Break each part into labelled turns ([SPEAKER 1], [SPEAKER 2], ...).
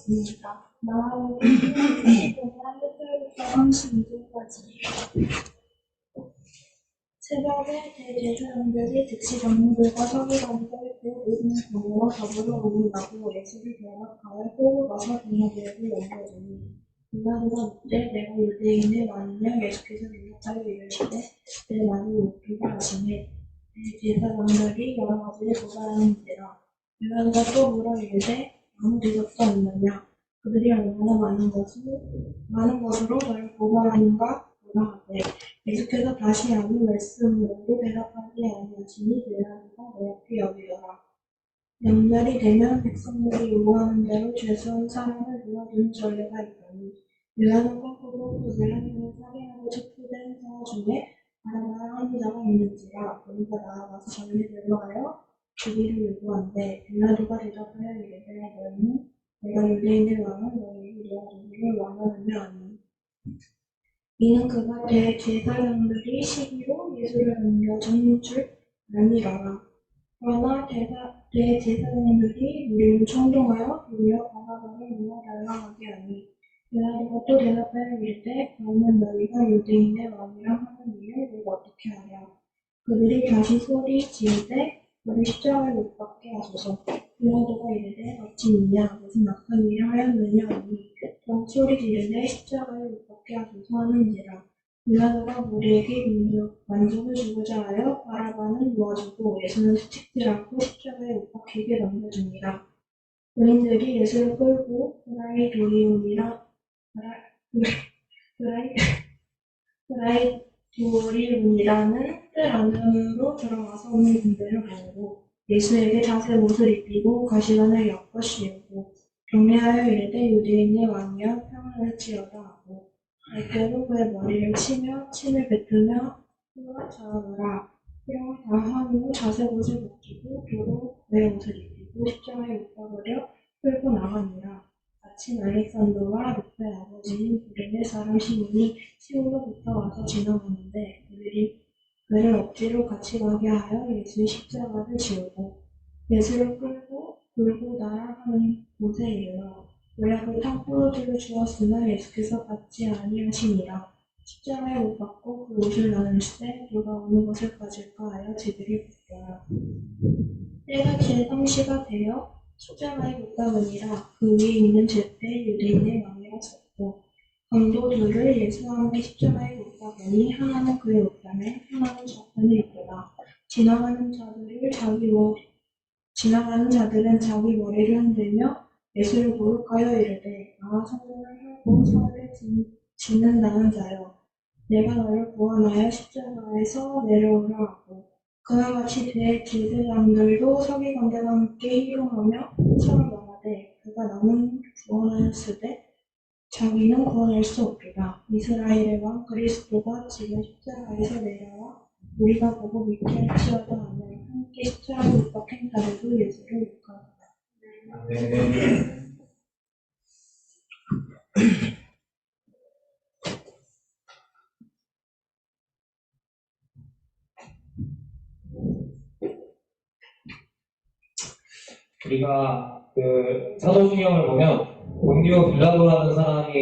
[SPEAKER 1] 있습니다. 나아가는 15분간 1절부터 32절까지. 새벽에 대제사장들이 즉시 장로들과 서기관들 그 모든 경우와 더불어 모인다고 예수를 대답하여 끌고 가서 빌라도에게 넘겨주니 빌라도가 묻되 내가 유대인의 왕이냐 예수께서 대답하여 이르시되 내 말을 묻기가 하시매 대제사장들이 여러 가지를 고발하는지라 빌라도가 또 물어 이르되 아무 대답도 없느냐 그들이 얼마나 많은 것으로 너를 고발하는가 뭐라 하되 예수께서 다시 아무 말씀으로도 대답하지 아니하시니 빌라도가 어렵게 여기더라. 명절이 되면 백성들이 요구하는 대로 죄수한 사람을 모아주는 전례가 있더니 빌라도가 보고 그 빌라도를 살해하고 첩부된 자 중에 바라바라 하는 자가 있는지라 그러니까 나아가서 전례대로 하여 주기를 요구한대 빌라도가 대답하여 이르되 너희는 내가 유대인의 왕은 너희에게 도와주기를 원하느냐 하니 이는 그가 대제사장들이 시기로 예수를 넘겨준 줄 알미러라. 그러나 대제사장들이 무리를 총동하여 오히려 바라바를 모아달라 하게 하니 빌라도가 또 대답하여 이르되 그러면 너희가 유대인의 왕이라 하는 일을 내가 어떻게 하랴. 그들이 다시 소리 지르되 너를 십자가에 못 박게 하소서. 빌라도가 이르되 어찌 있냐 무슨 악한 일을 하였느냐 하니 더욱 소리 지르되 십자가에 못 박게 하소서 하는지라. 빌라도가 무리에게 만족을 주고자 하여 바라바는 모아주고 예수는 채찍질하고 십자가에 못 박히게 넘겨줍니다. 의인들이 예수를 끌고 브라이두리온이라는 뜰 안으로 들어가서 오는 군대를 보고 예수에게 자색 옷을 입히고 가시관을 엮어 씌우고 경례하여 이르되 유대인의 왕이여 평안을지어다 하고 날개로 그의 머리를 치며 침을 뱉으며 그와 자라노라. 이런 다 하고 자색 옷을 벗기고 도로 그의 옷을 입히고 십자가에 못 박으려 끌고 나가니라. 마침 알렉산더와 루페 아버지인 구레네 사람 시몬이 시골로부터 와서 지나가는데 그들이 그를 억지로 같이 가게 하여 예수의 십자가를 지우고 예수를 끌고 나아가는 곳에 이르러 모략을 탕포로들을 주었으나 예수께서 받지 아니하시니라. 십자가에 못 박고 그 옷을 나눌세 누가 어느 것을 가질까 하여 저들이 묻더라. 때가 제상시가 되어 십자가에 못 박으니라. 그 위에 있는 제때 유대인의 왕이라 썼고 강도들을 예수와 함께 십자가에 못 박으니 하나는 그의 옷단에 하나는 저편에 있더라. 지나가는 자들은 자기 머리를 흔들며 예수를 모욕하여 이르되 나와 성전을 하고 성을 짓는다는 자여 내가 너를 구원하여 십자가에서 내려오라 하고 그와 같이 대제사장들도 서기관들과 함께 희롱하며 서로 말하되 그가 남은 구원하였으되 자기는 구원할 수 없리라. 이스라엘의 왕 그리스도가 지금 십자가에서 내려와 우리가 보고 믿게 할지어다 하며 함께 십자가에 못 박힌 자들도 예수를 욕하더라.
[SPEAKER 2] 우리가 그 사도신경을 보면 본디오 빌라도라는 사람에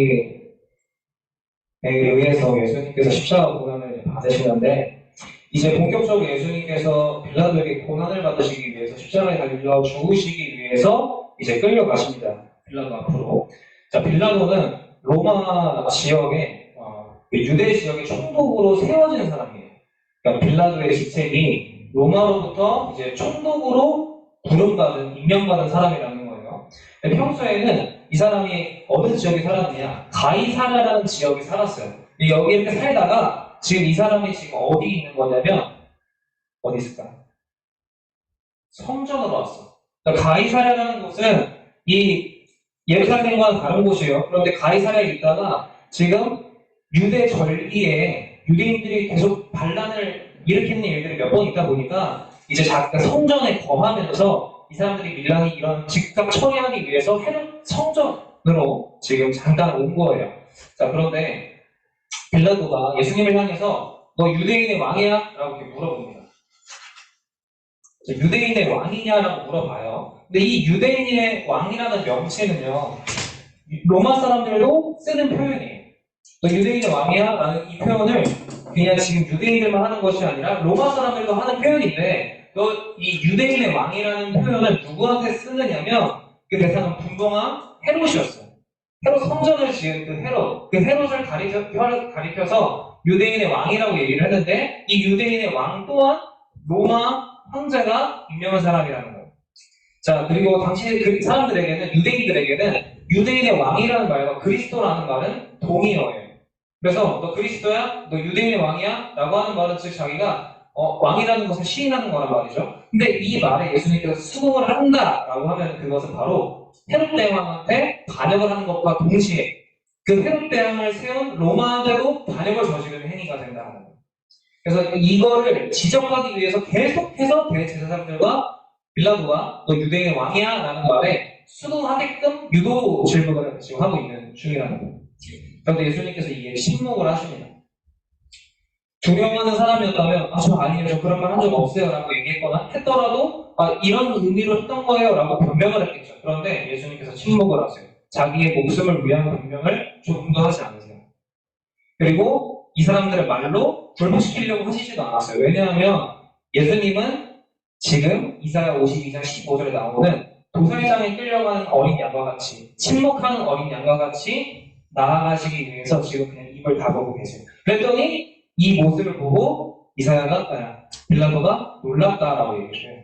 [SPEAKER 2] 의해서 예수님께서 십자가 고난을 받으시는데 이제 본격적으로 예수님께서 빌라도에게 고난을 받으시기 위해서 십자가에 달려 죽으시기 위해서 이제 끌려가십니다. 빌라도 앞으로. 자, 빌라도는 로마 지역에 유대 지역의 총독으로 세워지는 사람이에요. 그러니까 빌라도의 직책이 로마로부터 이제 총독으로 부름받은, 임명받은 사람이라는 거예요. 평소에는 이 사람이 어느 지역에 살았느냐? 가이사랴라는 지역에 살았어요. 여기 이렇게 살다가 지금 이 사람이 지금 어디 있는 거냐면 어디 있을까? 성전으로 왔어. 그러니까 가이사랴라는 곳은 이 예루살렘과는 다른 곳이에요. 그런데 가이사랴에 있다가 지금 유대 절기에 유대인들이 계속 반란을 일으키는 일들이 몇 번 있다 보니까 이제 자기가 성전에 거하면서 이 사람들이 밀란이 이런 즉각 처리하기 위해서 헤롯 성전으로 지금 잠깐 온 거예요. 자, 그런데 빌라도가 예수님을 향해서 너 유대인의 왕이야? 라고 이렇게 물어봅니다. 유대인의 왕이냐라고 물어봐요. 근데 이 유대인의 왕이라는 명칭은요, 로마 사람들도 쓰는 표현이에요. 너 유대인의 왕이야? 라는 이 표현을 그냥 지금 유대인들만 하는 것이 아니라 로마 사람들도 하는 표현인데 너 이 유대인의 왕이라는 표현을 누구한테 쓰느냐면 그 대상은 분봉왕 헤롯이었어요. 헤롯 성전을 지은 그 헤롯을 가리켜서 유대인의 왕이라고 얘기를 했는데 이 유대인의 왕 또한 로마 황제가 임명한 사람이라는 거예요. 자, 그리고 당시 그 사람들에게는 유대인들에게는 유대인의 왕이라는 말과 그리스도라는 말은 동의어예요. 그래서 너 그리스도야? 너 유대인의 왕이야? 라고 하는 말은 즉 자기가 왕이라는 것을 시인하는 거란 말이죠. 근데 이 말에 예수님께서 수긍을 한다라고 하면 그것은 바로 헤롯 대왕한테 반역을 하는 것과 동시에 그 헤롯 대왕을 세운 로마한테도 반역을 저지르는 행위가 된다는 거예요. 그래서 이거를 지적하기 위해서 계속해서 대제사장들과 빌라도가 너 유대인의 왕이야? 라는 말에 수긍하게끔 유도 질문을 지금 하고 있는 중이라는 거예요. 그런데 예수님께서 이에 침묵을 하십니다. 두려워하는 사람이었다면 저 아니에요. 저 그런 말 한 적 없어요. 라고 얘기했거나 했더라도 이런 의미로 했던 거예요. 라고 변명을 했겠죠. 그런데 예수님께서 침묵을 하세요. 자기의 목숨을 위한 변명을 조금도 하지 않으세요. 그리고 이 사람들의 말로 불복시키려고 하시지도 않았어요. 왜냐하면 예수님은 지금 이사야 52장 15절에 나오는 도살장에 끌려가는 어린 양과 같이 침묵하는 어린 양과 같이 나아가시기 위해서 지금 그냥 입을 닫고 계세요. 그랬더니 이 모습을 보고 빌라도가 놀랐다라고 얘기해요.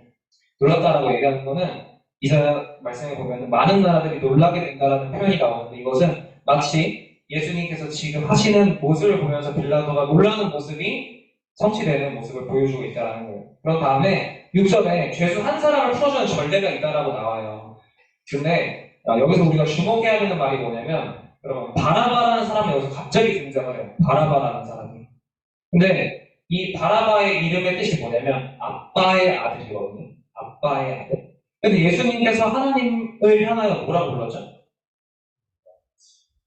[SPEAKER 2] 놀랐다라고 얘기하는 거는 이사야 말씀에 보면 많은 나라들이 놀라게 된다라는 표현이 나오는데 이것은 마치 예수님께서 지금 하시는 모습을 보면서 빌라도가 놀라는 모습이 성취되는 모습을 보여주고 있다는 거예요. 그런 다음에 6절에 죄수 한 사람을 풀어주는 전례가 있다라고 나와요. 근데 여기서 우리가 주목해야 되는 말이 뭐냐면 여러분 바라바라는 사람이 여기서 갑자기 등장을 해요. 바라바라는 사람이. 근데 이 바라바의 이름의 뜻이 뭐냐면 아빠의 아들이거든요. 아빠의 아들. 근데 예수님께서 하나님을 향하여 뭐라고 불렀죠?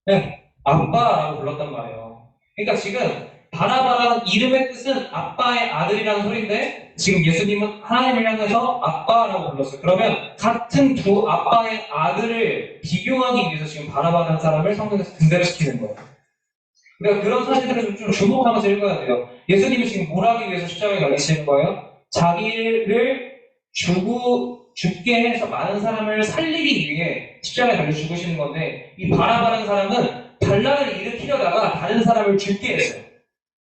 [SPEAKER 2] 네, 아빠라고 불렀단 말이에요. 그러니까 지금 바라바라는 이름의 뜻은 아빠의 아들이라는 소리인데 지금 예수님은 하나님을 향해서 아빠라고 불렀어요. 그러면 같은 두 아빠의 아들을 비교하기 위해서 지금 바라바라는 사람을 성경에서 등대시키는 거예요. 그러니까 그런 사실들을 좀 주목하면서 읽어야 돼요. 예수님이 지금 뭘 하기 위해서 십자가에 달리시는 거예요? 자기를 죽게 해서 많은 사람을 살리기 위해 십자가에 달려 죽으시는 건데 이 바라바라는 사람은 반란을 일으키려다가 다른 사람을 죽게 했어요.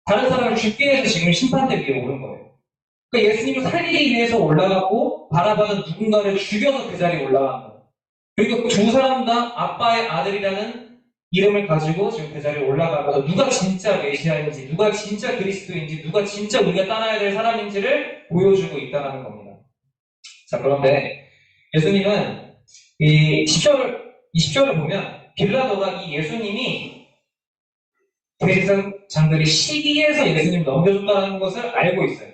[SPEAKER 2] 다른 사람을 죽게 해서 지금 심판대 위에 오른 거예요. 그러니까 예수님을 살리기 위해서 올라가고 바라바는 누군가를 죽여서 그 자리에 올라간 거예요. 그리고 두 사람 다 아빠의 아들이라는 이름을 가지고 지금 그 자리에 올라가면서 누가 진짜 메시아인지, 누가 진짜 그리스도인지, 누가 진짜 우리가 따라야 될 사람인지를 보여주고 있다는 겁니다. 자, 그런데 예수님은 이 10절을 보면 빌라도가 이 예수님이 대제사장들이 시기에서 예수님을 넘겨줬다는 것을 알고 있어요.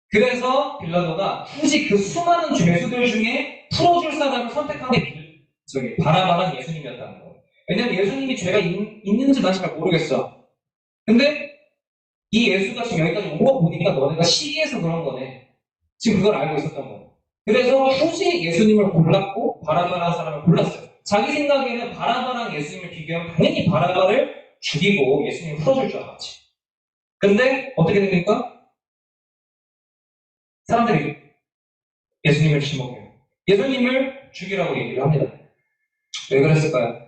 [SPEAKER 2] 그래서 빌라도가 굳이 그 수많은 죄수들 중에 풀어줄 사람을 선택한 게 바라바란 예수님이었다는 거예요. 왜냐면 예수님이 죄가 있는지 난 잘 모르겠어. 근데 이 예수가 지금 여기까지 온 거 보니까 너네가 시기해서 그런 거네. 지금 그걸 알고 있었던 거예요. 그래서 굳이 예수님을 골랐고 바라바라는 사람을 골랐어요. 자기 생각에는 바라바랑 예수님을 비교하면 당연히 바라바를 죽이고 예수님을 풀어줄 줄 알았지. 근데 어떻게 됩니까? 사람들이 예수님을 지목해요. 예수님을 죽이라고 얘기를 합니다. 왜 그랬을까요?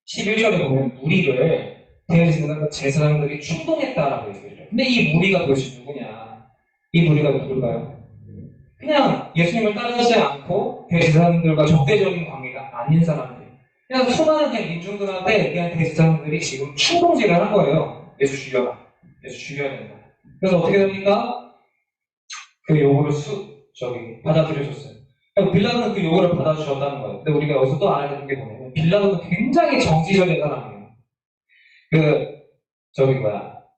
[SPEAKER 2] 11절에 보면 무리를 대제사장들이 충동했다라고 얘기를 해요. 근데 이 무리가 도대체 누구냐? 이 무리가 누굴까요? 그냥 예수님을 따르지 않고 대제사장들과 적대적인 관계가 아닌 사람들. 그냥 수많은 민중들한테 그냥 대제사장들이 지금 충동질을 한 거예요. 예수 죽여라. 예수 죽여야 된다. 그래서 어떻게 됩니까? 그 요구를 받아들여줬어요. 빌라도는 그 요구를 받아주셨다는 거예요. 근데 우리가 여기서 또 알아야 되는 게 뭐냐면 빌라도는 굉장히 정치적인 사람이에요.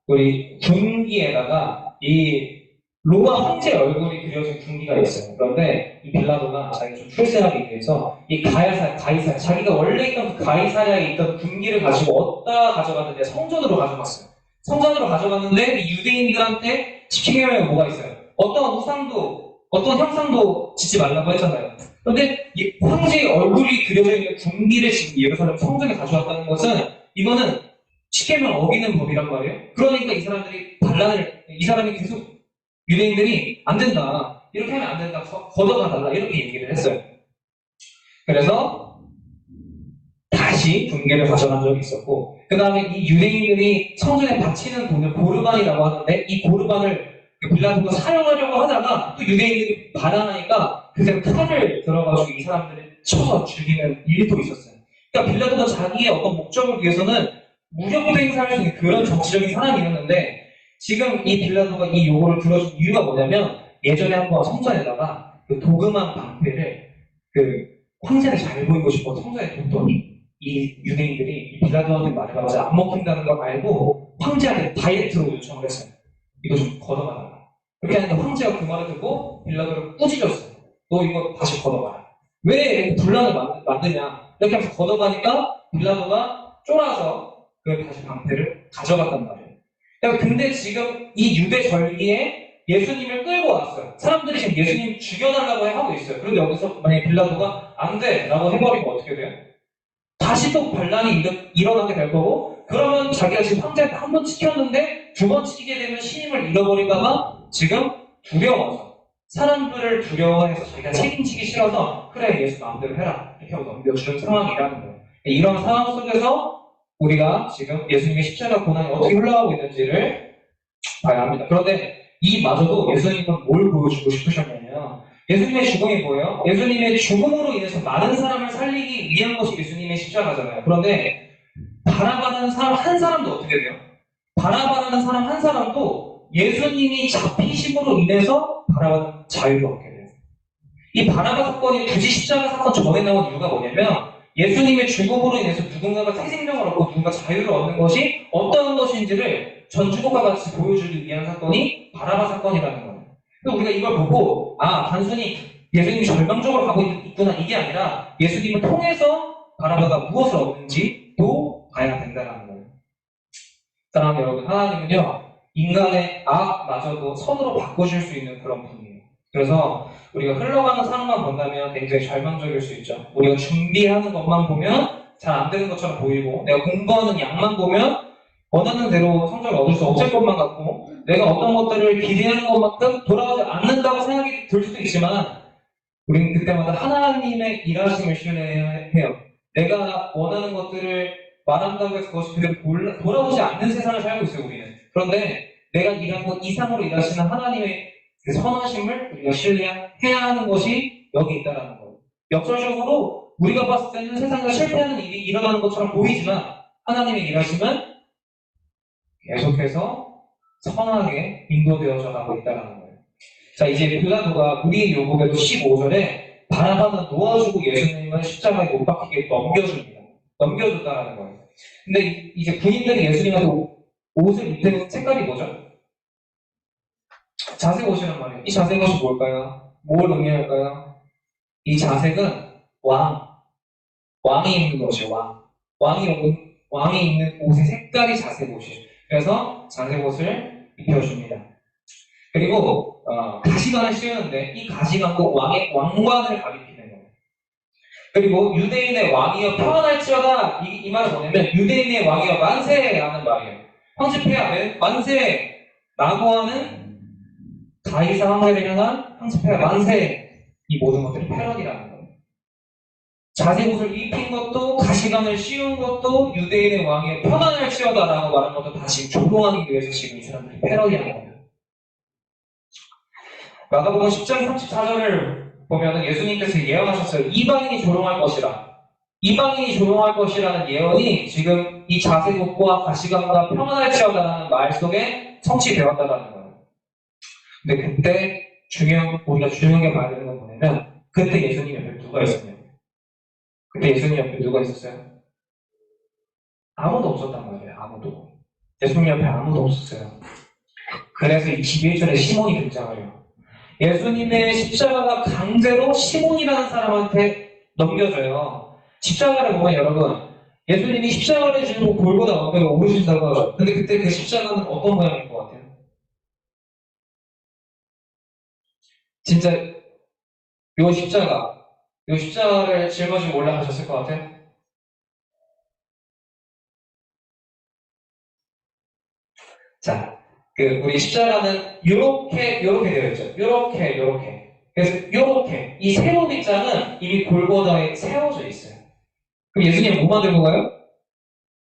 [SPEAKER 2] 우리 군기에다가 이 로마 황제 얼굴이 그려진 군기가 있어요. 그런데 이 빌라도가 자기가 좀 출세하기 위해서 이 가이사랴, 자기가 원래 있던 그 가이사랴에 있던 군기를 가지고 어디다 가져갔는데 성전으로 가져갔어요. 성전으로 가져갔는데 이 유대인들한테 지키게 하면 뭐가 있어요? 어떤 우상도, 어떤 형상도 짓지 말라고 했잖아요. 그런데 이 황제의 얼굴이 그려져 있는 군기를 지금 예루살렘 성전에 가져왔다는 것은 이거는 십계명 어기는 법이란 말이에요. 그러니까 이 사람들이 반란을 이 사람이 계속 유대인들이 안 된다. 이렇게 하면 안 된다. 걷어가달라. 이렇게 얘기를 했어요. 그래서 다시 군계를 가져간 적이 있었고 그 다음에 이 유대인들이 성전에 바치는 돈을 고르반이라고 하는데 이 고르반을 빌라도가 사용하려고 하다가 또 유대인들이 반항하니까 그새 칼을 들어가지고 이 사람들을 쳐서 죽이는 일도 있었어요. 그러니까 빌라도가 자기의 어떤 목적을 위해서는 무력도 행사할 수 있는 그런 정치적인 사람이었는데 지금 이 빌라도가 이 요구를 들어준 이유가 뭐냐면 예전에 한번 성전에다가 그 도금한 방패를 그 황제를 잘 보이고 싶어 성전에 뒀더니 이 유대인들이 이 빌라도한테 말해봐서 안 먹힌다는 걸 알고 황제한테 다이렉트로 요청을 했어요. 이거 좀 걷어가라. 그렇게 하니까 황제가 그 말을 듣고 빌라도를 꾸짖었어요. 너 이거 다시 걷어가라. 왜 분란을 만드냐. 이렇게 하면서 걷어가니까 빌라도가 쫄아서 그 다시 방패를 가져갔단 말이에요. 근데 지금 이 유대 절기에 예수님을 끌고 왔어요. 사람들이 지금 예수님 죽여달라고 하고 있어요. 그런데 여기서 만약에 빌라도가 안 돼! 라고 해버리면 어떻게 돼요? 다시 또 반란이 일어나게 될 거고 그러면 자기가 지금 황제한테 한 번 지켰는데 두 번 지키게 되면 신임을 잃어버릴까봐 지금 두려워서 사람들을 두려워해서 자기가 책임지기 싫어서 그래 예수 마음대로 해라 이렇게 하고 넘겨주는 상황이라는 거예요. 이런 상황 속에서 우리가 지금 예수님의 십자가 고난이 어떻게 흘러가고 있는지를 봐야 합니다. 그런데 이마저도 예수님은 뭘 보여주고 싶으셨냐면 예수님의 죽음이 뭐예요? 예수님의 죽음으로 인해서 많은 사람을 살리기 위한 것이 예수님의 십자가잖아요. 그런데 바라바라는 사람 한 사람도 어떻게 돼요? 바라바라는 사람 한 사람도 예수님이 잡히심으로 인해서 바라바는 자유를 얻게 돼요. 이 바라바 사건이 굳이 십자가 사건 전에 나온 이유가 뭐냐면 예수님의 죽음으로 인해서 누군가가 새 생명을 얻고 누군가 자유를 얻는 것이 어떤 것인지를 전주곡과 같이 보여주기 위한 사건이 바라바 사건이라는 거예요. 그래서 우리가 이걸 보고 단순히 예수님이 절망적으로 가고 있구나 이게 아니라 예수님을 통해서 바라바가 무엇을 얻는지도 봐야 된다는 거예요. 사랑하는 여러분, 하나님은요 인간의 악마저도 선으로 바꿔줄 수 있는 그런 분이에요. 그래서 우리가 흘러가는 상황만 본다면 굉장히 절망적일 수 있죠. 우리가 준비하는 것만 보면 잘 안 되는 것처럼 보이고 내가 공부하는 양만 보면 원하는 대로 성적을 얻을 수 없을 것만 같고 내가 어떤 것들을 기대하는 것만큼 돌아오지 않는다고 생각이 들 수도 있지만 우리는 그때마다 하나님의 일하심을 신뢰해야 해요. 내가 원하는 것들을 말한다고 해서 그것이 그대로 돌아오지 않는 세상을 살고 있어요, 우리는. 그런데 내가 일한 것 이상으로 일하시는 하나님의 그 선하심을 우리가 신뢰해야 하는 것이 여기 있다는 거예요. 역설적으로 우리가 봤을 때는 세상에서 실패하는 일이 일어나는 것처럼 보이지만 하나님의 일하심은 계속해서 선하게 인도되어져 가고 있다는 거예요. 자, 이제 빌라도가 우리의 요구에도 15절에 바라바는 놓아주고 예수님은 십자가에 못 박히게 넘겨줍니다. 넘겨줬다는 거예요. 근데 이제 군인들이 예수님한테 옷을 입는 색깔이 뭐죠? 자색 옷이란 말이에요. 이 자색 옷이 뭘까요? 뭘 의미할까요? 이 자색은 왕이 입는 옷이에요. 왕이 입는 옷의 색깔이 자색 옷이에요. 그래서 자색 옷을 입혀줍니다. 그리고 가시관을 씌우는데 이 가시관도 왕의 왕관을 가리키는 거예요. 그리고 유대인의 왕이여 평안할지어다 이 말은 뭐냐면 유대인의 왕이여 만세라는 말이에요. 황제폐하 만세라고 하는 가이사 황제를 향한 황제폐하 만세 이 모든 것들이 패러디라는 거예요. 자색 옷을 입힌 것도 가시관을 씌운 것도 유대인의 왕이여 평안할지어다라고 말한 것도 다 지금 조롱하기 위해서 지금 이 사람들이 패러디하는 거예요. 마가복음 10장 34절을 보면 예수님께서 예언하셨어요. 이방인이 조롱할 것이라. 이방인이 조롱할 것이라는 예언이 지금 이 자색옷과 가시관과 평안할지어다라는 말 속에 성취되었다는 거예요. 근데 그때 우리가 중요하게 봐야 되는 건 뭐냐면 그때 예수님 옆에 누가 있었냐. 그때 예수님 옆에 누가 있었어요? 아무도 없었단 말이에요. 아무도. 예수님 옆에 아무도 없었어요. 그래서 이 11절에 시몬이 등장을 해요. 예수님의 십자가가 강제로 시몬이라는 사람한테 넘겨져요. 십자가를 보면 여러분, 예수님이 십자가를 지고 골고다 언덕에 오르신다고 하죠. 근데 그때 그 십자가는 어떤 모양일 것 같아요? 진짜 요 십자가, 이 십자가를 짊어지고 올라가셨을 것 같아요? 자, 우리 십자가는 요렇게 되어 있죠. 요렇게. 그래서 요렇게. 이 세로 빗장은 이미 골고다에 세워져 있어요. 그럼 예수님 뭐만 들고 가요?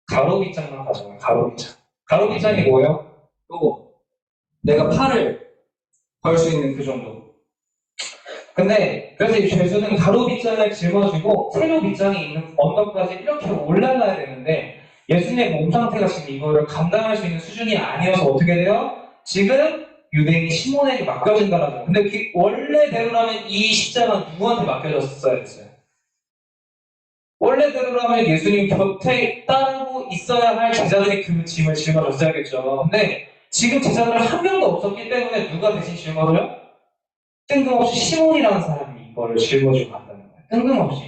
[SPEAKER 2] 가로 빗장만 가져가요. 가로 빗장. 가로 빗장이 뭐예요? 요거. 내가 팔을 걸 수 있는 그 정도. 근데 그래서 이 죄수는 가로 빗장을 짊어지고 세로 빗장이 있는 언덕까지 이렇게 올라가야 되는데 예수님의 몸 상태가 지금 이거를 감당할 수 있는 수준이 아니어서 어떻게 돼요? 지금 유대인 시몬에게 맡겨진다라는 거예요. 근데 원래대로라면 이 십자가는 누구한테 맡겨졌어야 됐어요? 원래대로라면 예수님 곁에 따르고 있어야 할 제자들이 그 짐을 짊어졌어야겠죠. 근데 지금 제자들은 한 명도 없었기 때문에 누가 대신 짊어져요? 뜬금없이 시몬이라는 사람이 이거를 짊어지고 간다는 거예요. 뜬금없이.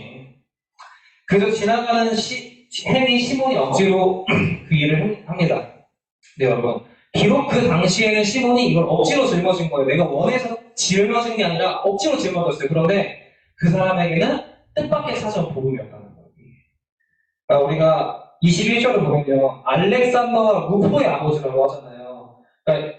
[SPEAKER 2] 그래서 지나가는 행위 시몬이 억지로 그 일을 합니다. 네, 여러분. 비록 그 당시에는 시몬이 이걸 억지로 짊어진 거예요. 내가 원해서 짊어진 게 아니라 억지로 짊어졌어요. 그런데 그 사람에게는 뜻밖의 사전 복음이었다는 거예요. 그러니까 우리가 21절을 보면요. 알렉산더와 루포의 아버지라고 하잖아요. 그러니까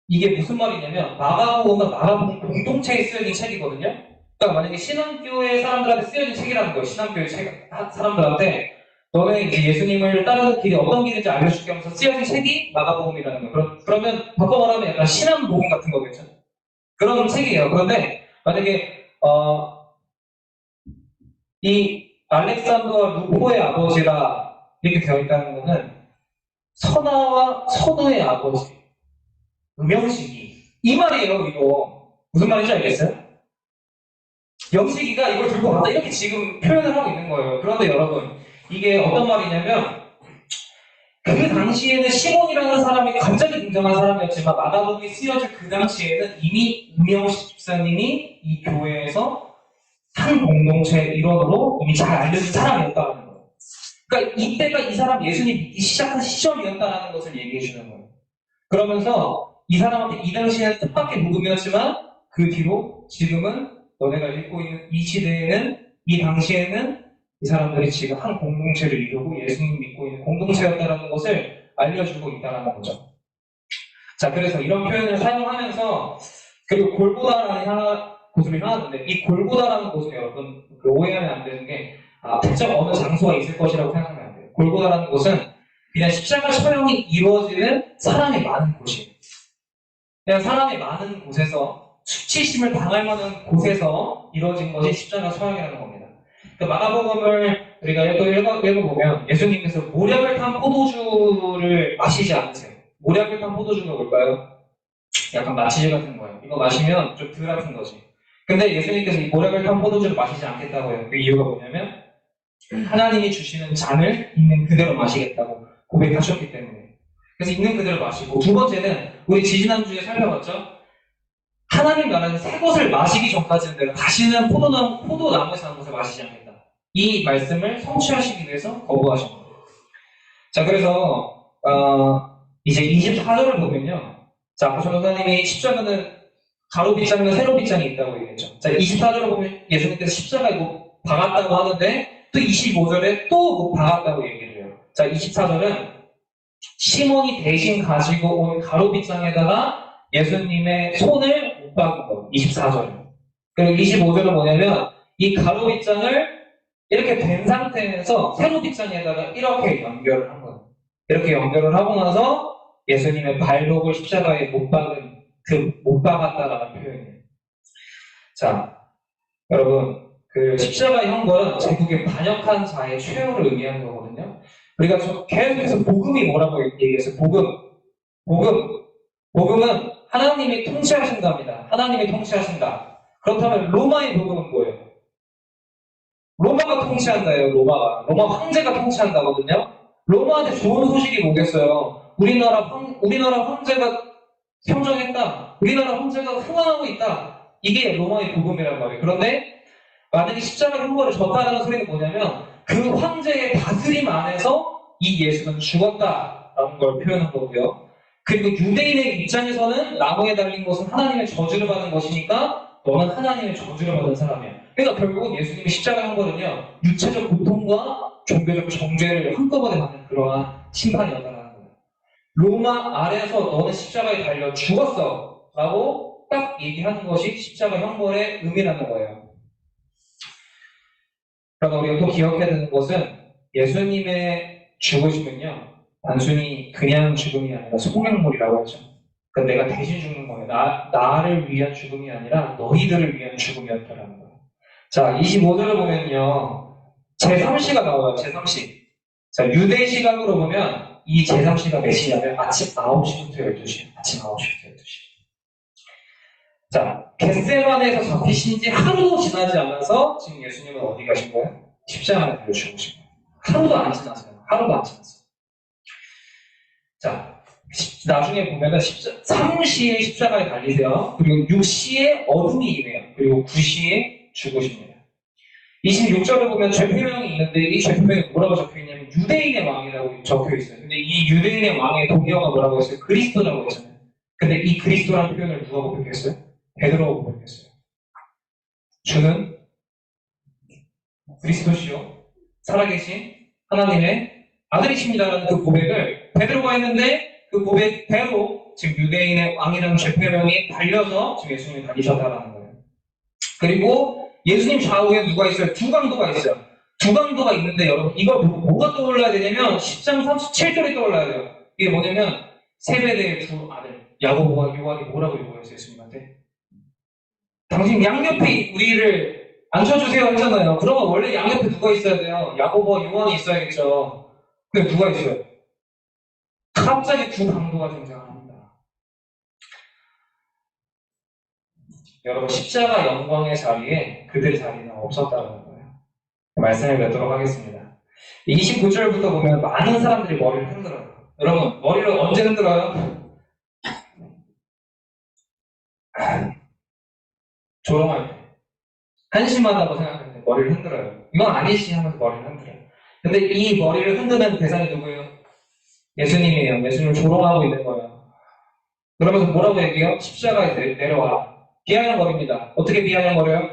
[SPEAKER 2] 이게 무슨 말이냐면 마가복음은 마가복음 공동체에 쓰여진 책이거든요. 그러니까 만약에 신앙교회 사람들한테 쓰여진 책이라는 거예요. 신앙교회 사람들한테 너네 이제 예수님을 따르는 길이 어떤 길인지 알려줄게 하면서 쓰여진 책이 마가복음이라는 거예요. 그러면 바꿔 말하면 약간 신앙복음 같은 거겠죠. 그런 책이에요. 그런데 만약에 이 알렉산더와 루포의 아버지라 이렇게 되어 있다는 것은 선아와 선우의 아버지 음영식이 이 말이에요. 이거 무슨 말인지 알겠어요? 영식이가 이걸 들고 왔다 이렇게 지금 표현을 하고 있는 거예요. 그런데 여러분 이게 어떤 말이냐면 그 당시에는 시몬이라는 사람이 갑자기 등장한 사람이었지만 마가복음이 쓰여질 그 당시에는 이미 음영식 집사님이 이 교회에서 한 공동체의 일원으로 이미 잘 알려진 사람이었다는 거예요. 그러니까 이때가 이 사람 예수님 믿기 시작한 시점이었다는 것을 얘기해 주는 거예요. 그러면서 이 사람한테 이 당시에는 뜻밖의 복음이었지만 그 뒤로 지금은 너네가 읽고 있는 이 시대에는 이 당시에는 이 사람들이 지금 한 공동체를 이루고 예수님 믿고 있는 공동체였다는 것을 알려주고 있다는 거죠. 자, 그래서 이런 표현을 사용하면서 그리고 골고다라는 곳을 향하는데 이 골고다라는 곳은 여러분 오해하면 안 되는 게 특정 어느 장소가 있을 것이라고 생각하면 안 돼요. 골고다라는 곳은 그냥 십자가 처형이 이루어지는 사람이 많은 곳이에요. 그냥 사람이 많은 곳에서 수치심을 당할 만한 곳에서 이루어진 것이 십자가 처형이라는 겁니다. 그 마가복음을 우리가 읽어보면 예수님께서 모략을 탄 포도주를 마시지 않으세요. 모략을 탄 포도주가 뭘까요? 약간 마취제 같은 거예요. 이거 마시면 좀 덜 아픈 거지. 근데 예수님께서 이 모략을 탄 포도주를 마시지 않겠다고 해요. 그 이유가 뭐냐면 하나님이 주시는 잔을 있는 그대로 마시겠다고 고백하셨기 때문에. 그래서 있는 그대로 마시고 두 번째는 우리 지지난주에 살펴봤죠? 하나님 나라는 새 것을 마시기 전까지는 내가 다시는 포도나무에서 나는 것을 마시지 않겠다. 이 말씀을 성취하시기 위해서 거부하신 거예요. 자, 그래서 이제 24절을 보면요. 자, 아까 전도사님이 십자가는 가로 빗장과 세로 빗장이 있다고 얘기했죠. 자, 24절을 보면 예수님께서 십자가에 뭐 박았다고 하는데 또 25절에 또 뭐 박았다고 얘기를 해요. 자, 24절은 시몬이 대신 가지고 온 가로 빗장에다가 예수님의 손을 못 박은 거예요. 24절은. 그리고 25절은 뭐냐면 이 가로 빗장을 이렇게 된 상태에서 세로 빗장에다가 이렇게 연결을 한 거예요. 이렇게 연결을 하고 나서 예수님의 발목을 십자가에 못 박았다라는 표현이에요. 자, 여러분, 그 십자가의 형벌은 제국의 반역한 자의 최후를 의미하는 거거든요. 우리가 계속해서 복음이 뭐라고 얘기했어요? 복음은 하나님이 통치하신답니다. 하나님이 통치하신다. 그렇다면 로마의 복음은 뭐예요? 로마가 통치한다예요. 로마 황제가 통치한다거든요. 로마한테 좋은 소식이 뭐겠어요? 우리나라 황제가 평정했다. 우리나라 황제가 흥황하고 있다. 이게 로마의 복음이란 말이에요. 그런데 만약에 십자가 형벌을 졌다는 소리는 뭐냐면 그 황제의 다스림 안에서 이 예수는 죽었다라는 걸 표현한 거고요. 그리고 유대인의 입장에서는 나무에 달린 것은 하나님의 저주를 받은 것이니까 너는 하나님의 저주를 받은 사람이야. 그러니까 결국은 예수님이 십자가 한 거는요, 육체적 고통과 종교적 정죄를 한꺼번에 받는 그러한 심판이었다는 거예요. 로마 아래에서 너는 십자가에 달려 죽었어 라고 딱 얘기하는 것이 십자가 형벌의 의미라는 거예요. 그러나 우리가 또 기억해야 되는 것은 예수님의 죽으심은요, 단순히 그냥 죽음이 아니라 속량물이라고 하죠. 그러니까 내가 대신 죽는 거예요. 나를 위한 죽음이 아니라 너희들을 위한 죽음이었다라는 거예요. 자, 25절을 보면요, 제3시가 나와요. 제3시. 자, 유대 시각으로 보면 이 제3시가 몇 시냐면 아침 9시부터 12시. 아침 9시부터 12시. 자, 겟세마네에서 잡히신 지 하루도 지나지 않아서 지금 예수님은 어디 가신 거예요? 십자가에 달려 죽으신 거예요. 하루도 안 지났어요. 하루도 안 지났어요. 자, 나중에 보면은 3시에 십자가에 달리세요. 그리고 6시에 어둠이 임해요. 그리고 9시에 죽으십니다. 26절을 보면 죄표명이 있는데 이 죄표명이 뭐라고 적혀있냐면 유대인의 왕이라고 적혀있어요. 근데 이 유대인의 왕의 동의어가 뭐라고 했어요? 그리스도라고 했잖아요. 근데 이 그리스도라는 표현을 누가 고백했어요? 베드로가 고백했어요. 주는 그리스도시요 살아계신 하나님의 아들이십니다라는 그 고백을 베드로가 했는데 그 고백대로 지금 유대인의 왕이라는 죄표명이 달려서 지금 예수님이 달리셨다라는 거예요. 그리고 예수님 좌우에 누가 있어요? 두 강도가 있어요. 두 강도가 있는데 여러분 이거 뭐가 떠올라야 되냐면 10장 37절이 떠올라야 돼요. 이게 뭐냐면 세베대의 두 아들 야고보와 요한이 뭐라고 요구했어요? 예수님한테? 당신 양옆에 우리를 앉혀주세요 했잖아요. 그러면 원래 양옆에 누가 있어야 돼요? 야고보와 요한이 있어야겠죠. 근데 누가 있어요? 갑자기 두 강도가 등장합니다. 여러분 십자가 영광의 자리에 그들 자리는 없었다는 거예요. 말씀을 맺도록 하겠습니다. 29절부터 보면 많은 사람들이 머리를 흔들어요. 여러분 머리를 언제 흔들어요? 조롱할 때. 한심하다고 생각할 때 머리를 흔들어요. 이건 아니지 하면서 머리를 흔들어요. 근데 이 머리를 흔드는 대상이 누구예요? 예수님이에요. 예수님을 조롱하고 있는 거예요. 그러면서 뭐라고 얘기해요? 십자가에 내려와. 비아냥거립니다. 어떻게 비아냥거려요?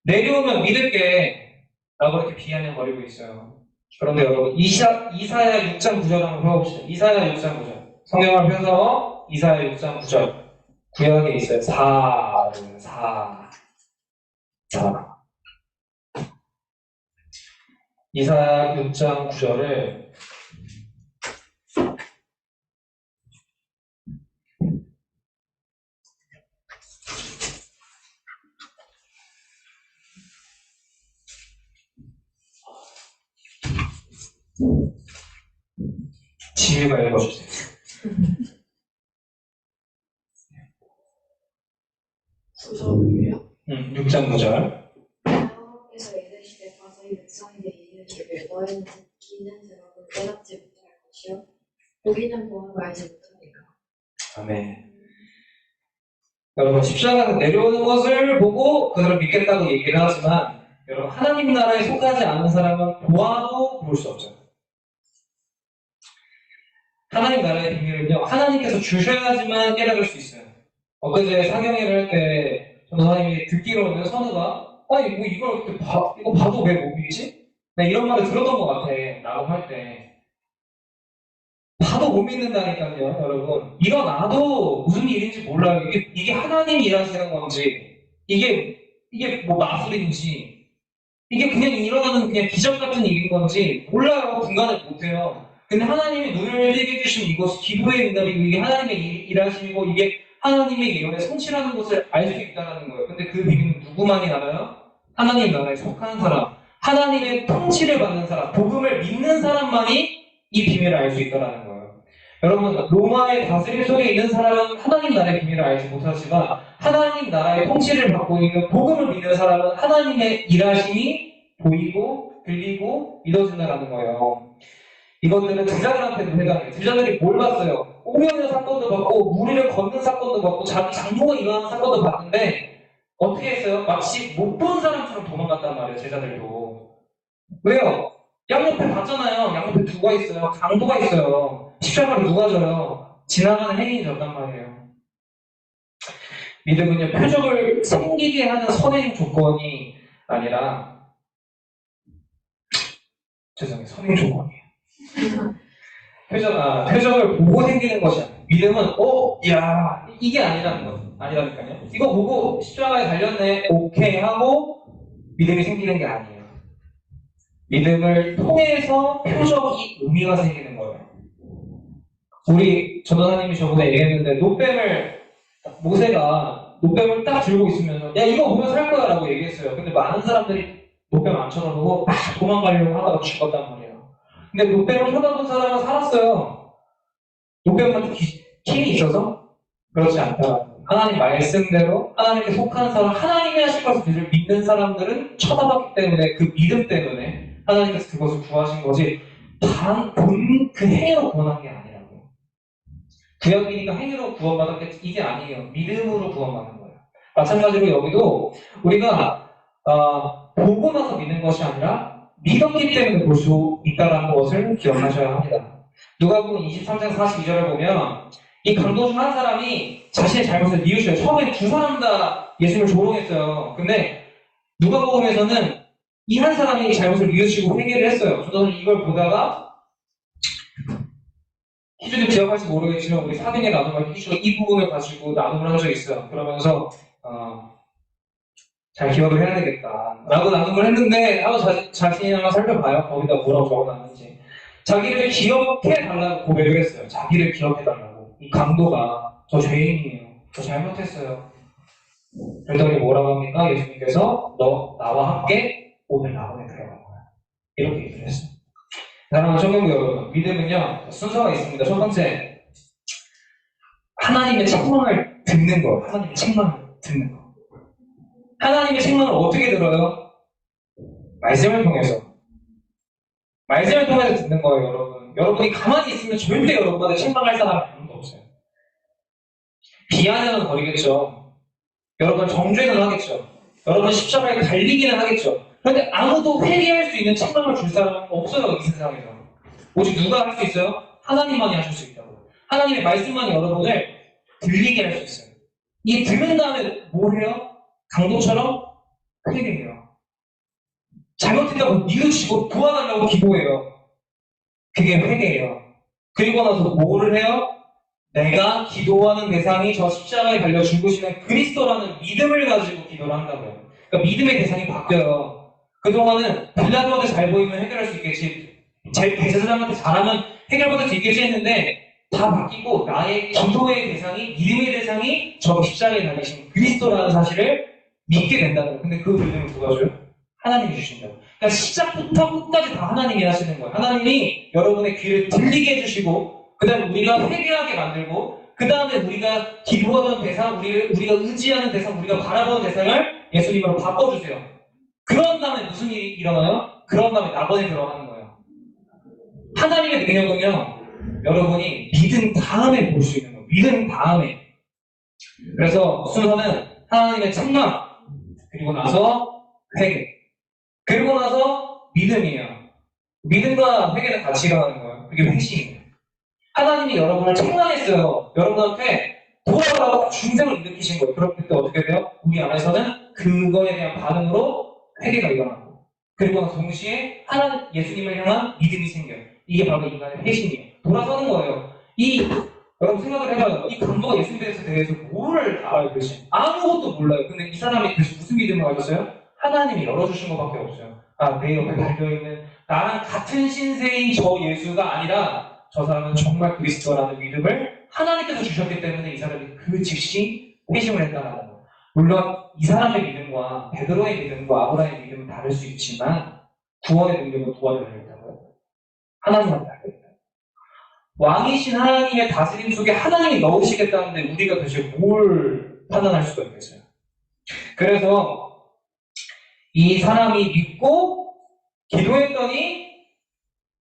[SPEAKER 2] 내려오면 믿을게 라고 이렇게 비아냥거리고 있어요. 그런데 여러분 이사야 6장 9절 한번 펴봅시다. 이사야 6장 9절 성경을 펴서 이사야 6장 9절 구약에 있어요. 4 이사야 6장 9절을 지혜가 읽어주세요.
[SPEAKER 3] 9절이요?
[SPEAKER 2] 6장 9절.
[SPEAKER 3] 여호와께서 이르시되 가서 이 백성에게 이르시되 너희는 듣기는 들어도 깨닫지 못할 것이요 보기는 보아도 알지 못하리라.
[SPEAKER 2] 아멘. 여러분 십자가에서 내려오는 것을 보고 그들을 믿겠다고 얘기를 하지만 여러분 하나님 나라에 속하지 않는 사람은 보아도 볼 수 없어요. 하나님 나라의 비밀은요 하나님께서 주셔야지만 깨달을 수 있어요. 엊그제 상경회를 할 때 전도사님이 듣기로는 선우가 아니 뭐 이거 봐도 왜 못 믿지? 나 이런 말을 들었던 것 같아 라고 할 때 봐도 못 믿는다니까요 여러분. 일어나도 무슨 일인지 몰라요. 이게 하나님이 일하시는 건지 이게 뭐 마술인지 이게 그냥 일어나는 그냥 기적 같은 일인 건지 몰라요. 분간을 못해요. 근데 하나님이 눈을 뜨게 해주신 이것이 기도의 응답이고 이게 하나님의 일하심이고 이게 하나님의 예언의 성취라는 것을 알 수 있다는 거예요. 근데 그 비밀은 누구만이 알아요? 하나님 나라에 속한 사람, 하나님의 통치를 받는 사람, 복음을 믿는 사람만이 이 비밀을 알 수 있다는 거예요. 여러분, 로마의 다스림 속에 있는 사람은 하나님 나라의 비밀을 알지 못하지만 하나님 나라의 통치를 받고 있는 복음을 믿는 사람은 하나님의 일하심이 보이고 들리고 믿어진다는 거예요. 이것들은 제자들한테도 해당해요. 제자들이 뭘 봤어요? 오병이어 사건도 봤고 무리를 걷는 사건도 봤고 자기 장모가 일어나는 사건도 봤는데 어떻게 했어요? 마치 못 본 사람처럼 도망갔단 말이에요. 제자들도. 왜요? 양옆에 봤잖아요. 양옆에 누가 있어요? 강도가 있어요. 십자가를 누가 져요? 지나가는 행인이 졌단 말이에요. 믿음은요, 표적을 생기게 하는 선행 조건이 아니라, 죄송해요, 선행 조건이에요. 표적을 보고 생기는 것이 아니에요. 믿음은, 야, 이게 아니라니까요. 이거 보고 십자가에 달렸네, 오케이 하고 믿음이 생기는 게 아니에요. 믿음을 통해서 표적이 의미가 생기는 거예요. 우리 전도사님이 저번에 얘기했는데, 모세가 노뱀을 딱 들고 있으면서, 야, 이거 보면 살 거야 라고 얘기했어요. 근데 많은 사람들이 노뱀 안 쳐다보고 막 도망가려고 하다가 죽었단 말이에요. 근데 노뱀을 쳐다본 사람은 살았어요. 노뱀한테 힘이 있어서? 그렇지 않다. 하나님 말씀대로 하나님께 속한 사람, 하나님이 하실 것을 믿는 사람들은 쳐다봤기 때문에 그 믿음 때문에 하나님께서 그것을 구하신 거지 그 행위로 구원한 게 아니라고요. 구약이니까 행위로 구원받았겠지 이게 아니에요. 믿음으로 구원받는 거예요. 마찬가지로 여기도 우리가 보고 나서 믿는 것이 아니라 믿었기 때문에 볼 수 있다는 것을 기억하셔야 합니다. 누가복음 23장 42절을 보면 이 강도 중 한 사람이 자신의 잘못을 뉘우쳐요. 처음에 두 사람 다 예수님을 조롱했어요. 근데 누가복음에서는 이 한 사람이 잘못을 뉘우치고 회개를 했어요. 저는 이걸 보다가 희준이 기억할지 모르겠지만 우리 사등에 나눔할 때 희준이 이 부분을 가지고 나눔을 한 적이 있어요. 그러면서 잘 기억을 해야 되겠다 라고 나눔을 했는데 한번 자신이 한번 살펴봐요. 거기다 뭐라고 적어놨는지. 자기를 기억해달라고 고백을 했어요. 자기를 기억해달라고. 이 강도가 저 죄인이에요. 저 잘못했어요. 그랬더니 뭐라고 합니까? 예수님께서 너 나와 함께 오늘 낙원에 들어갈 거야. 이렇게 얘기를 했어요. 사랑하는 청년부 여러분, 믿음은요 순서가 있습니다. 첫 번째, 하나님의 책망을 듣는 거. 하나님의 책망을 듣는 거. 하나님의 책망을 어떻게 들어요? 말씀을 통해서. 말씀을 통해서 듣는 거예요, 여러분. 여러분이 가만히 있으면 절대 여러분한테 책망할 사람이 아무도 없어요. 비아냥은 거리겠죠. 여러분 정죄는 하겠죠. 여러분 십자가에 달리기는 하겠죠. 그런데 아무도 회개할 수 있는 책망을 줄 사람은 없어요, 이 세상에서. 오직 누가 할 수 있어요? 하나님만이 하실 수 있다고. 하나님의 말씀만이 여러분을 들리게 할 수 있어요. 이 들은 다음에 뭘 해요? 강도처럼 회개해요. 잘못했다고 뉘우치고 도와달라고 기도해요. 그게 회개예요. 그리고 나서 뭐를 해요? 내가 기도하는 대상이 저 십자가에 달려 죽으시는 그리스도라는 믿음을 가지고 기도를 한다고요. 그러니까 믿음의 대상이 바뀌어요. 그동안은 빌라도한테 잘 보이면 해결할 수 있겠지, 제사장한테 잘하면 해결받을 수 있겠지 했는데 다 바뀌고 나의 기도의 대상이, 믿음의 대상이 저 십자가에 달리신 그리스도라는 사실을 믿게 된다는 거예요. 근데 그 믿음을 누가 줘요? 하나님이 주신다고. 그러니까 시작부터 끝까지 다 하나님이 하시는 거예요. 하나님이 여러분의 귀를 들리게 해주시고, 그 다음에 우리가 회개하게 만들고, 그 다음에 우리가 기도하던 대상, 우리가 의지하는 대상, 우리가 바라보는 대상을 예수님으로 바꿔주세요. 그런 다음에 무슨 일이 일어나요? 그런 다음에 낙원에 들어가는 거예요. 하나님의 능력은요, 여러분이 믿은 다음에 볼 수 있는 거예요. 믿은 다음에. 그래서 순서는 하나님의 책망, 그리고 나서 회개, 그리고 나서 믿음이에요. 믿음과 회개는 같이 일어나는 거예요. 그게 회심이에요. 하나님이 여러분을 책망했어요. 여러분한테 돌아가라고 중생을 일으키신 거예요. 그럴 때 어떻게 돼요? 우리 안에서는 그거에 대한 반응으로 회개가 일어나고, 그리고 동시에 예수님을 향한 믿음이 생겨요. 이게 바로 인간의 회심이에요. 돌아서는 거예요. 여러분 생각을 해봐요. 이 강도가 예수님에 대해서 뭐를 알아요, 도대체? 아무것도 몰라요. 근데 이 사람이 도대체 무슨 믿음을 가졌어요? 하나님이 열어주신 것밖에 없어요. 내 옆에 달려있는 나랑 같은 신세인 저 예수가 아니라 저 사람은 정말 그리스도라는 믿음을 하나님께서 주셨기 때문에 이 사람이 그 즉시 회심을 했다는 거예요. 물론 이 사람의 믿음과 베드로의 믿음과 아브라함의 믿음은 다를 수 있지만 구원의 능력은 누구한테 달려있다고요? 하나님한테 달려있다. 왕이신 하나님의 다스림 속에 하나님이 넣으시겠다는데 우리가 도대체 뭘 판단할 수가 있겠어요? 그래서 이 사람이 믿고 기도했더니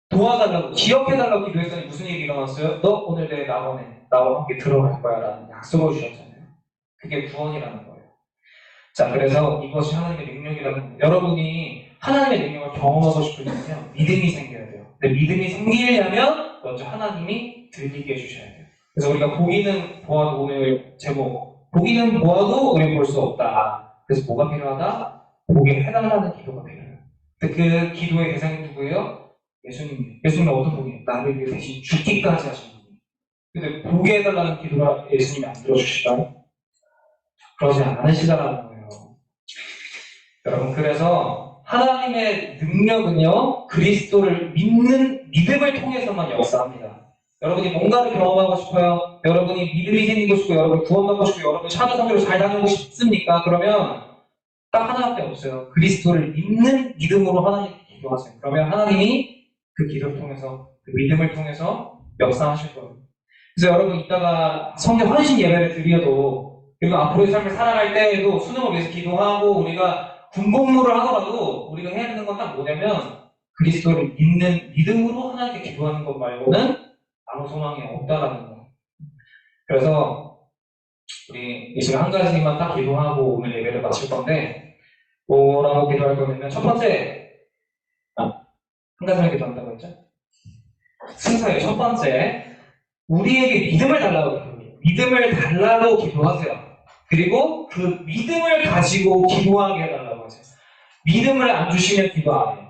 [SPEAKER 2] 도와달라고, 기억해달라고 기도했더니 무슨 일이 일어났어요? 너 오늘 내 낙원에 나와 함께 들어갈 거야 라는 약속을 주셨잖아요. 그게 구원이라는 거예요. 자, 그래서 이것이 하나님의 능력이라는 겁니다. 여러분이 하나님의 능력을 경험하고 싶으면요, 믿음이 생겨야 돼요. 근데 믿음이 생기려면 먼저 하나님이 들리게 해주셔야 돼요. 그래서 우리가 보기는 보아도 오늘 제목 보기는 보아도 우리는 볼 수 없다. 그래서 뭐가 필요하다? 보게 해달라는 기도가 필요해요. 근데 그 기도의 대상이 누구예요? 예수님. 예수님은 어떤 분이에요? 나를 위해 대신 죽기까지 하신 분이에요. 근데 보게 해달라는 기도가 예수님이 안 들어주실까요? 그러지 않으시다라는 거예요. 여러분, 그래서 하나님의 능력은요, 그리스도를 믿는 믿음을 통해서만 역사합니다. 여러분이 뭔가를 경험하고 싶어요? 여러분이 믿음이 생기고 싶고, 여러분이 구원받고 싶고, 여러분이 찬양 선교를 잘 다니고 싶습니까? 그러면 딱 하나밖에 없어요. 그리스도를 믿는 믿음으로 하나님께 기도하세요. 그러면 하나님이 그 기도를 통해서, 그 믿음을 통해서 역사하실 거예요. 그래서 여러분 이따가 성경 헌신 예배를 드려도, 그리고 앞으로의 삶을 살아갈 때에도 수능을 위해서 기도하고 우리가 군복무를 하더라도 우리가 해야 되는 건 딱 뭐냐면 그리스도를 믿는 믿음으로 하나님께 기도하는 것 말고는 아무 소망이 없다라는 거예요. 그래서 우리 이 시간 한 가지만 딱 기도하고 오늘 예배를 마칠 건데, 뭐라고 기도할 거냐면 첫 번째, 한 가지만 기도한다고 했죠? 순서의 첫 번째, 우리에게 믿음을 달라고 기도해요. 믿음을 달라고 기도하세요. 그리고 그 믿음을 가지고 기도하게 해달라고 하세요. 믿음을 안 주시면 기도 안 해요.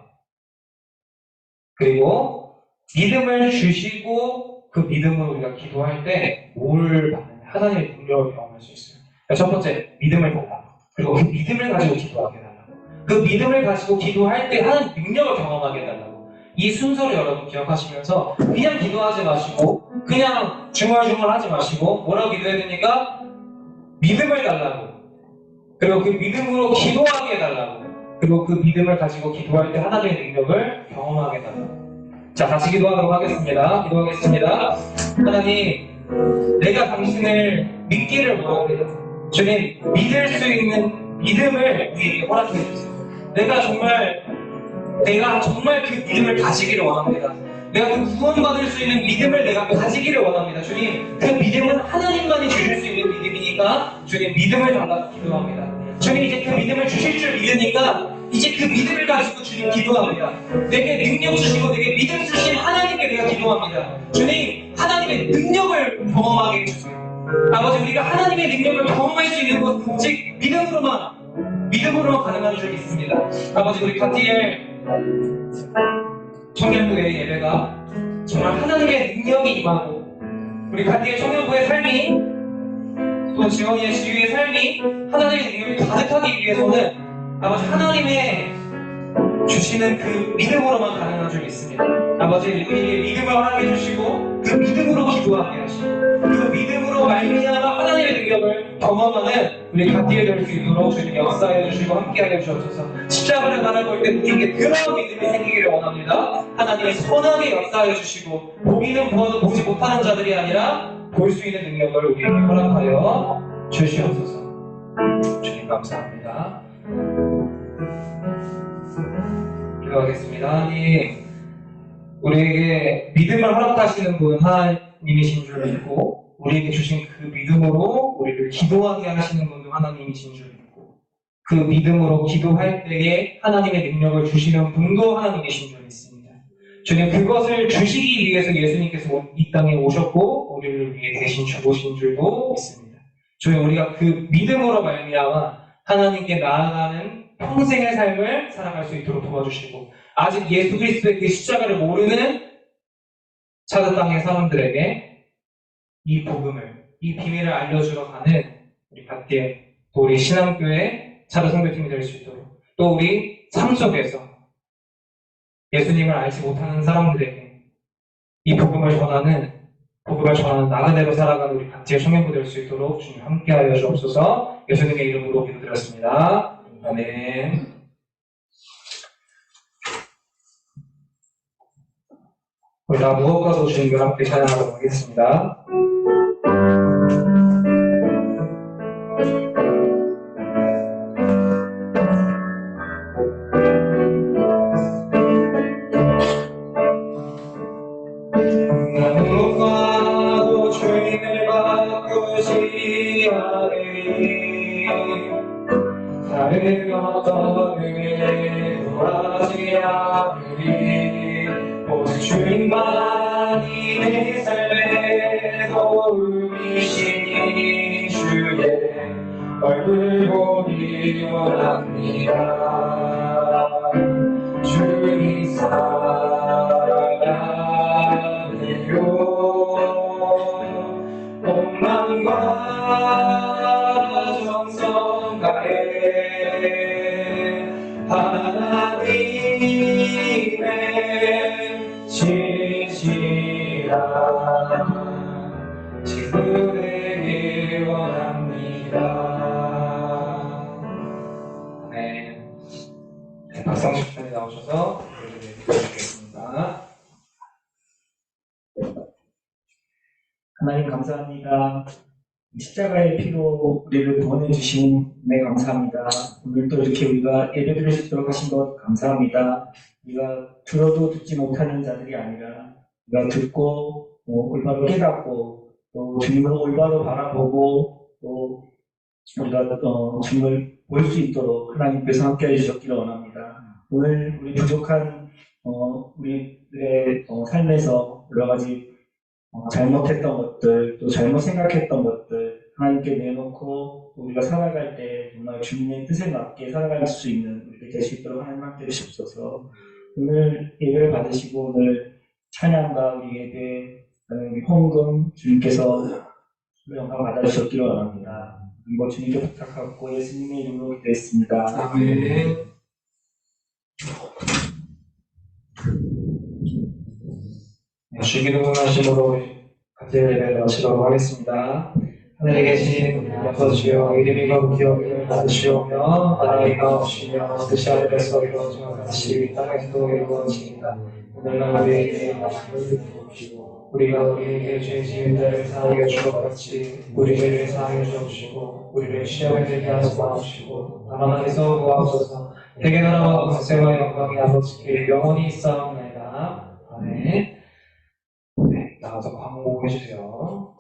[SPEAKER 2] 그리고 믿음을 주시고 그 믿음으로 우리가 기도할 때 뭘 받느냐? 하나님의 능력을 경험할 수 있어요. 그러니까 첫 번째, 믿음을 달라고. 그리고 그 믿음을 가지고 기도하게 해달라고. 그 믿음을 가지고 기도할 때 하나님 능력을 경험하게 해달라고. 이 순서를 여러분 기억하시면서 그냥 기도하지 마시고, 그냥 중얼중얼 하지 마시고, 뭐라고 기도해야 됩니까? 믿음을 달라고. 그리고 그 믿음으로 기도하게 해달라고. 그리고 그 믿음을 가지고 기도할 때 하나님의 능력을 경험하게 해달라고. 자, 다시 기도하도록 하겠습니다. 기도하겠습니다. 하나님, 내가 당신을 믿기를 원합니다. 주님, 믿을 수 있는 믿음을 우리에게 허락해 주세요. 내가 정말 그 믿음을 가지기를 원합니다. 내가 그 구원받을 수 있는 믿음을 내가 가지기를 원합니다. 주님, 그 믿음은 하나님만이 주실 수 있는 믿음이니까 주님, 믿음을 달라고 기도합니다. 주님, 이제 그 믿음을 주실 줄 믿으니까 이제 그 믿음을 가지고 주님 기도합니다. 내게 능력 주시고 내게 믿음 주신 하나님께 내가 기도합니다. 주님, 하나님의 능력을 경험하게 해주세요. 아버지, 우리가 하나님의 능력을 경험할 수 있는 것은 오직 믿음으로만 가능한 줄 믿습니다. 아버지, 우리 가티엘 청년부의 예배가 정말 하나님의 능력이 임하고, 우리 가티엘 청년부의 삶이, 또 지원이의 지휘의 삶이 하나님의 능력이 가득하기 위해서는 아버지, 하나님의 주시는 그 믿음으로만 가능한 줄 믿습니다. 아버지, 우리에게 믿음을 허락해 주시고 그 믿음으로 기도하게 하시고 그 믿음으로 말미암아 하나님의 능력을 경험하는 우리 가티엘 될 수 있도록 주님 역사해 주시고 함께하여 주옵소서. 십자가를 바라볼 때 우리에게 그런 믿음이 생기기를 원합니다. 하나님의 선하게 역사해 주시고 보기는 보아도 보지 못하는 자들이 아니라 볼 수 있는 능력을 우리에게 허락하여 주시옵소서. 주님 감사합니다. 기도하겠습니다. 하나님, 우리에게 믿음을 허락하시는 분 하나님이신 줄 믿고, 우리에게 주신 그 믿음으로 우리를 기도하게 하시는 분도 하나님이신 줄 믿고, 그 믿음으로 기도할 때에 하나님의 능력을 주시는 분도 하나님이신 줄 믿습니다. 주님, 그것을 주시기 위해서 예수님께서 이 땅에 오셨고 우리를 위해 대신 죽으신 줄도 믿습니다. 주님, 우리가 그 믿음으로 말미암아 하나님께 나아가는 평생의 삶을 살아갈 수 있도록 도와주시고, 아직 예수 그리스도의 그 십자가를 모르는 차드 땅의 사람들에게 이 복음을, 이 비밀을 알려주러 가는 우리 가티엘, 또 우리 신앙교회 차드 선교팀이 될 수 있도록, 또 우리 삶 속에서 예수님을 알지 못하는 사람들에게 이 복음을 전하는 나그네로 살아가는 우리 가티엘 청년부 될 수 있도록 주님 함께하여 주옵소서. 예수님의 이름으로 기도드렸습니다. 아멘. 우리 다 무엇과도 주님과 함께 찬양하도록 하겠습니다. 무엇과도 주님을 바꾸지 않으니 다른 어떤 은혜도 하지 않으리. 오직 주님만이 내 삶의 도움이시니 주의 너를 보기 원합니다. 주님 사랑해요. 온 마음과 정성 다해 하나님의 진실한 친구 되길 원합니다. 네, 박상식 편이 나오셔서 읽어드리겠습니다.
[SPEAKER 4] 하나님 감사합니다. 십자가의 피로 우리를 구원해 주신 네 감사합니다. 오늘 또 이렇게 우리가 예배드릴 수 있도록 하신 것 감사합니다. 우리가 들어도 듣지 못하는 자들이 아니라 우리가 듣고 올바로 깨닫고 또 주님을 올바로 바라보고 또 우리가 주님을 볼 수 있도록 하나님께서 함께해 주셨기를 원합니다. 오늘 우리 부족한 우리들의 삶에서 여러 가지 잘못했던 것들, 또 잘못 생각했던 것들 하나님께 내놓고 우리가 살아갈 때 정말 주님의 뜻에 맞게 살아갈 수 있는 우리가 될 수 있도록 하나님 함께 해주시옵소서. 오늘 예배를 받으시고 오늘 찬양과 우리 예배, 우리 헌금 주님께서 영광 받아주셨기를 원합니다. 이거 주님께 부탁하고 예수님의 이름으로 기도했습니다.
[SPEAKER 2] 아멘. 주기도 원하심으로 같이 예배를 마치도록 하겠습니다. 하늘에 계신 우리 아버지여, 이름이 거룩히 여김을 받으시오며 나라의 가옵시며 뜻이 하늘에서 이루어지는 같이 이 땅에서도 이루어지이다. 오늘날 우리에게 말씀을 주옵시고 우리가 우리에게 죄 지은 자를 사하여 주것 같이 우리 죄를 사하여 주옵시고 우리를 시험에 들게 하지 마옵시고 다만 하나님께서 구하옵소서. 대개 나라와 권세와 영광이 아버지께 영원히 있사옵나이다. 아멘. 네, 나가서 광고 해주세요.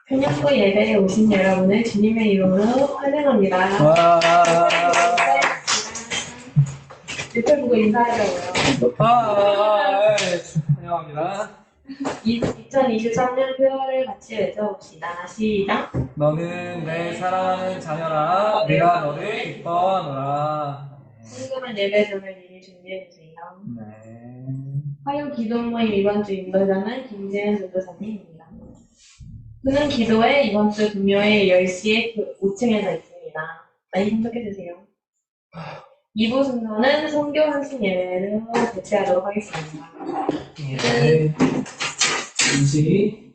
[SPEAKER 1] 평양부 예배에 오신 여러분을 주님의 이름으로 환영합니다.
[SPEAKER 2] 와.
[SPEAKER 1] 옆에 보고 인사하려고요.
[SPEAKER 2] 환영합니다.
[SPEAKER 1] 2023년 표어를 같이 외쳐봅시다. 시작.
[SPEAKER 5] 너는 내 사랑하는 자녀라. 내가 너를 기뻐하노라.
[SPEAKER 1] 궁금한 예배점을 미리 준비해주세요.
[SPEAKER 5] 네.
[SPEAKER 1] 화요 기도 모임 이번 주 인도자는 김재현 전도사님입니다. 그는 기도회 이번 주 금요일 10시에 5층에서 있습니다. 많이 참석해주세요. 2부 순서는 선교 한신 예배를 개최하도록 하겠습니다.
[SPEAKER 2] 네. 인지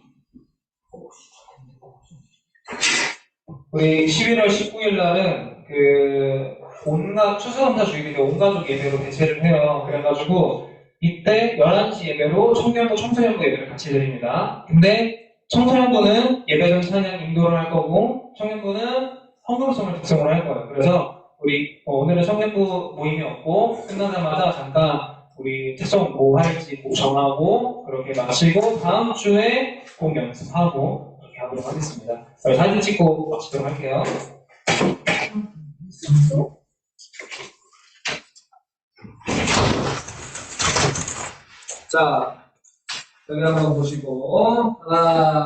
[SPEAKER 2] 우리 11월 19일 날은 온갖 추수감사 주일인데 온 가족 예배로 대체를 해요. 그래가지고 이때 11시 예배로 청년부 청소년부 예배를 같이 드립니다. 근데 청소년부는 예배 전 찬양 인도를 할 거고 청년부는 헌금성을 특성으로 할 거예요. 그래서 우리 오늘은 청년부 모임이 없고 끝나자마자 잠깐 우리 특성 뭐 할지 뭐 정하고 그렇게 마치고 다음 주에 곡 연습하고 그렇게 하도록 하겠습니다. 사진 찍고 마치도록 할게요. 자, 여기 한번 보시고 하나